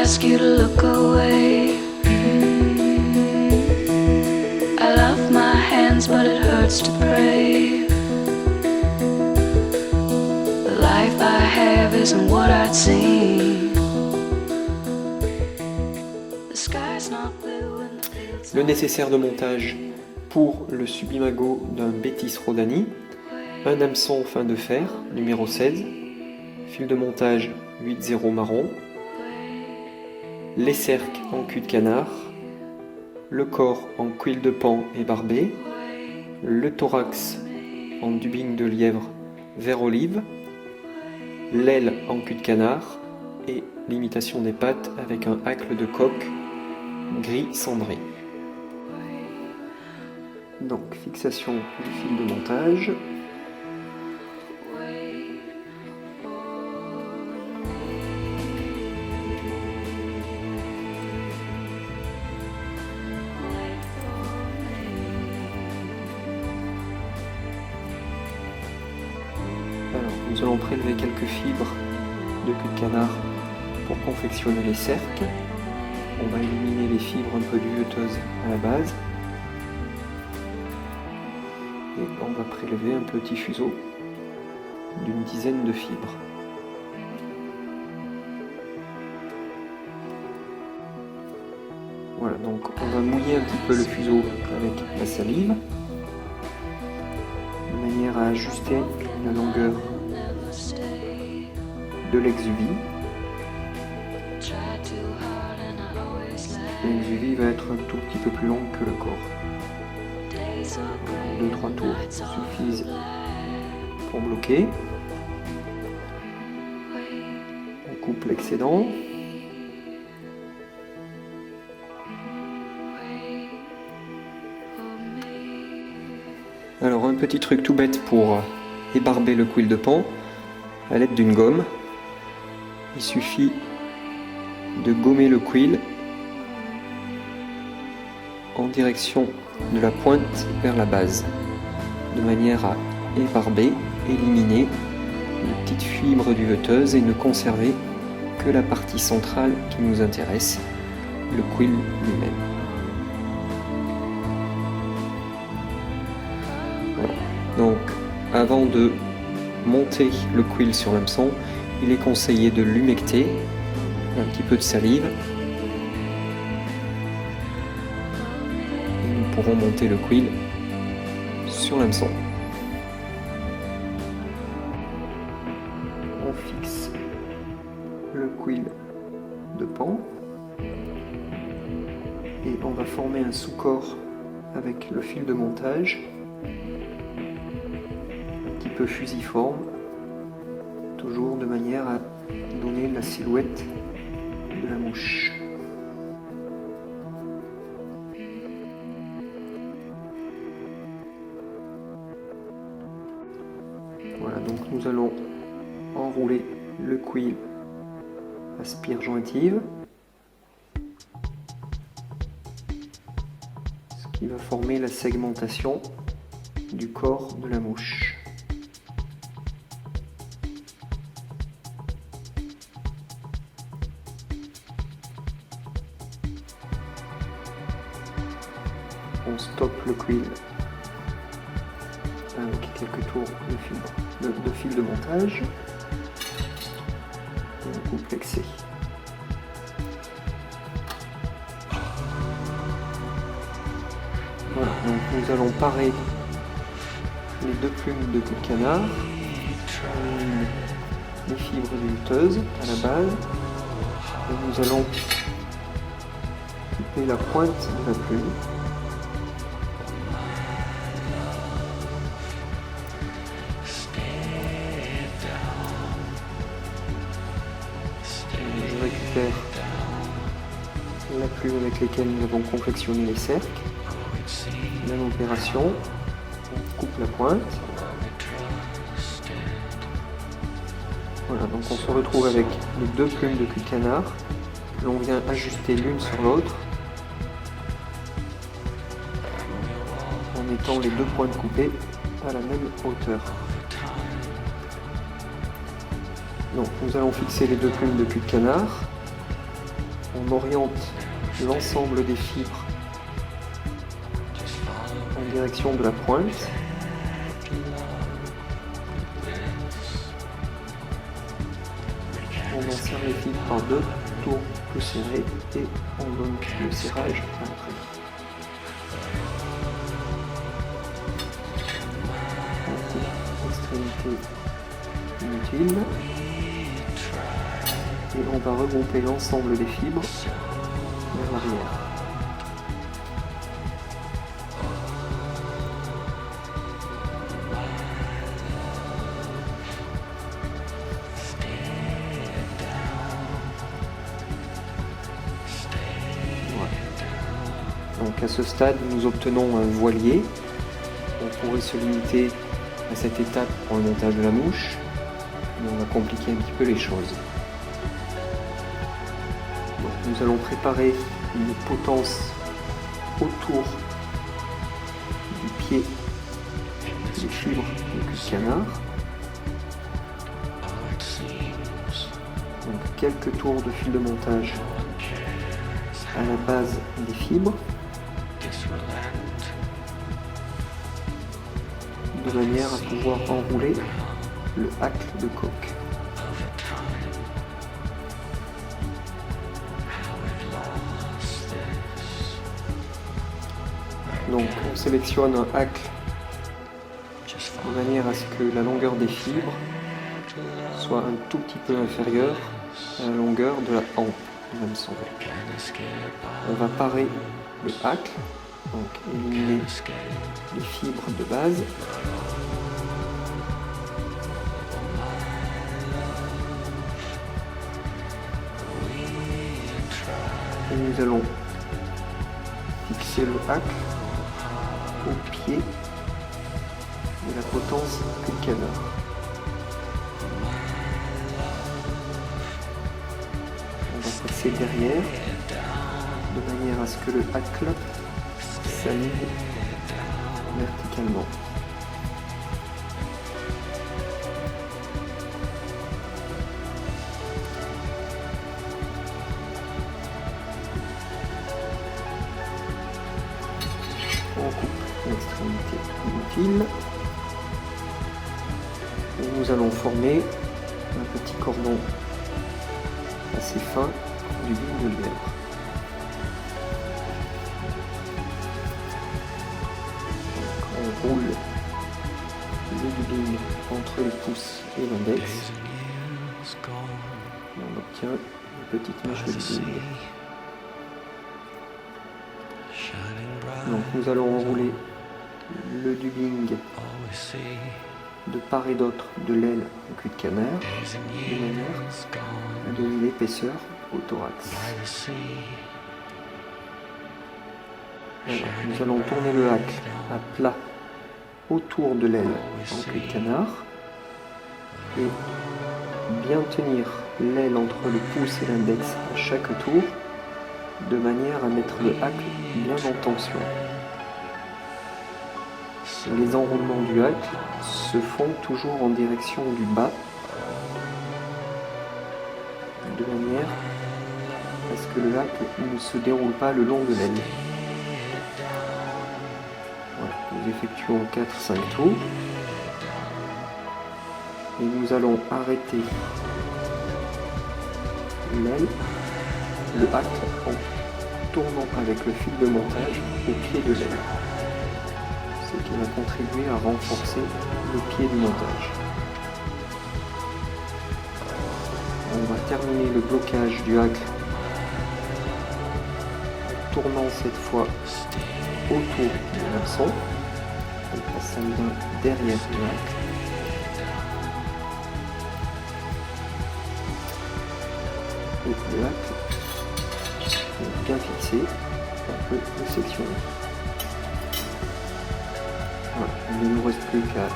Ask you to look away. I love my hands, but it hurts to pray. The life I have isn't what I'd seen. The sky's not blue and the fields. Le nécessaire de montage pour le Subimago d'un Bettis Rodani, un hameçon fin de fer, numéro 16, fil de montage 8-0 marron, les cercles en cul de canard, le corps en cuil de pan et barbé, le thorax en dubbing de lièvre vert olive, l'aile en cul de canard et l'imitation des pattes avec un hacle de coq gris cendré. Donc fixation du fil de montage. Alors, nous allons prélever quelques fibres de cul de canard pour confectionner les cercles. On va éliminer les fibres un peu duveteuses à la base. Et on va prélever un petit fuseau d'une dizaine de fibres. Voilà, donc on va mouiller un petit peu le fuseau avec la salive, de manière à ajuster la longueur de l'exuvie. L'exuvie va être un tout petit peu plus longue que le corps. 2-3 tours suffisent pour bloquer. On coupe l'excédent. Alors un petit truc tout bête pour ébarber le cuil de pan à l'aide d'une gomme. Il suffit de gommer le cuil en direction de la pointe vers la base, de manière à ébarber, éliminer les petites fibres duveteuses et ne conserver que la partie centrale qui nous intéresse, le cuil lui-même. Voilà. Donc, avant de monter le cuil sur l'hameçon, il est conseillé de l'humecter, un petit peu de salive, et nous pourrons monter le cuil sur l'hameçon. On fixe le cuil de pan et on va former un sous-corps avec le fil de montage, un petit peu fusiforme, toujours de manière à donner la silhouette de la mouche. Voilà, donc nous allons enrouler le cuil à spire jointive, ce qui va former la segmentation du corps de la mouche. On stoppe le cuil avec quelques tours de fil de montage et on coupe l'excès. Voilà, donc nous allons parer les deux plumes de cul de canard, les fibres duveteuses à la base, et nous allons couper la pointe de la plume. Je récupère la plume avec laquelle nous avons confectionné les cercles. Même opération, on coupe la pointe. Voilà, donc on se retrouve avec les deux plumes de cul de canard que l'on vient ajuster l'une sur l'autre en mettant les deux pointes coupées à la même hauteur. Donc nous allons fixer les deux plumes de cul de canard. On oriente l'ensemble des fibres en direction de la pointe. On en serre les fibres par deux tours plus serrés et on donne le serrage à l'entrée. On coupe l'extrémité inutile et on va regrouper l'ensemble des fibres vers l'arrière. Donc à ce stade, nous obtenons un voilier. On pourrait se limiter à cette étape pour le montage de la mouche, mais on va compliquer un petit peu les choses. Donc, nous allons préparer une potence autour du pied des fibres du cul de canard. Donc quelques tours de fil de montage à la base des fibres, de manière à pouvoir enrouler le hacle de coque. Donc on sélectionne un hacle de manière à ce que la longueur des fibres soit un tout petit peu inférieure à la longueur de la hampe du hameçon. On va parer le hacle, donc éliminer les fibres de base. Et nous allons fixer le hacle au pied de la potence cul de canard. On va passer derrière de manière à ce que le hacle s'aligne verticalement. On coupe l'extrémité inutile et nous allons former un petit cordon assez fin du bout de lièvre. On roule le dubing entre les pouces et l'index et on obtient une petite mèche de dubing. Donc nous allons enrouler le dubing de part et d'autre de l'aile au cul de canard de manière à donner l'épaisseur au thorax. Alors, nous allons tourner le hacle à plat autour de l'aile en cul de canard et bien tenir l'aile entre le pouce et l'index à chaque tour de manière à mettre le hacle bien en tension. Les enroulements du hacle se font toujours en direction du bas de manière à ce que le hacle ne se déroule pas le long de l'aile. Voilà, nous effectuons 4-5 tours et nous allons arrêter l'aile, le hacle en tournant avec le fil de montage au pied de l'aile, ce qui va contribuer à renforcer le pied du montage. On va terminer le blocage du hacle en tournant cette fois autour de l'hameçon, en passant bien derrière le lac. Et le lac est bien fixé, on peut le sectionner. Voilà, il ne nous reste plus qu'à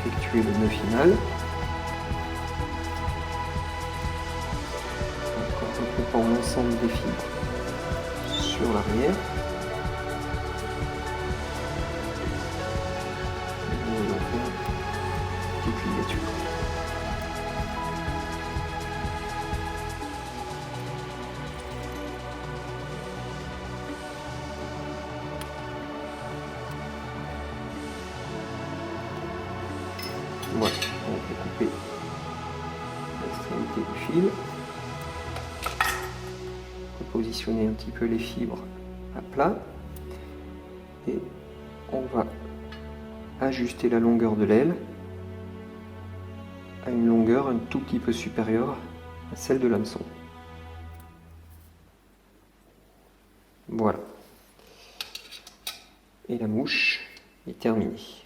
effectuer le nœud final. En regroupant l'ensemble des fibres sur l'arrière. Nous allons faire une petite ligature. Voilà, on peut couper l'extrémité du fil. Positionner un petit peu les fibres à plat et on va ajuster la longueur de l'aile à une longueur un tout petit peu supérieure à celle de l'hameçon. Voilà. Et la mouche est terminée.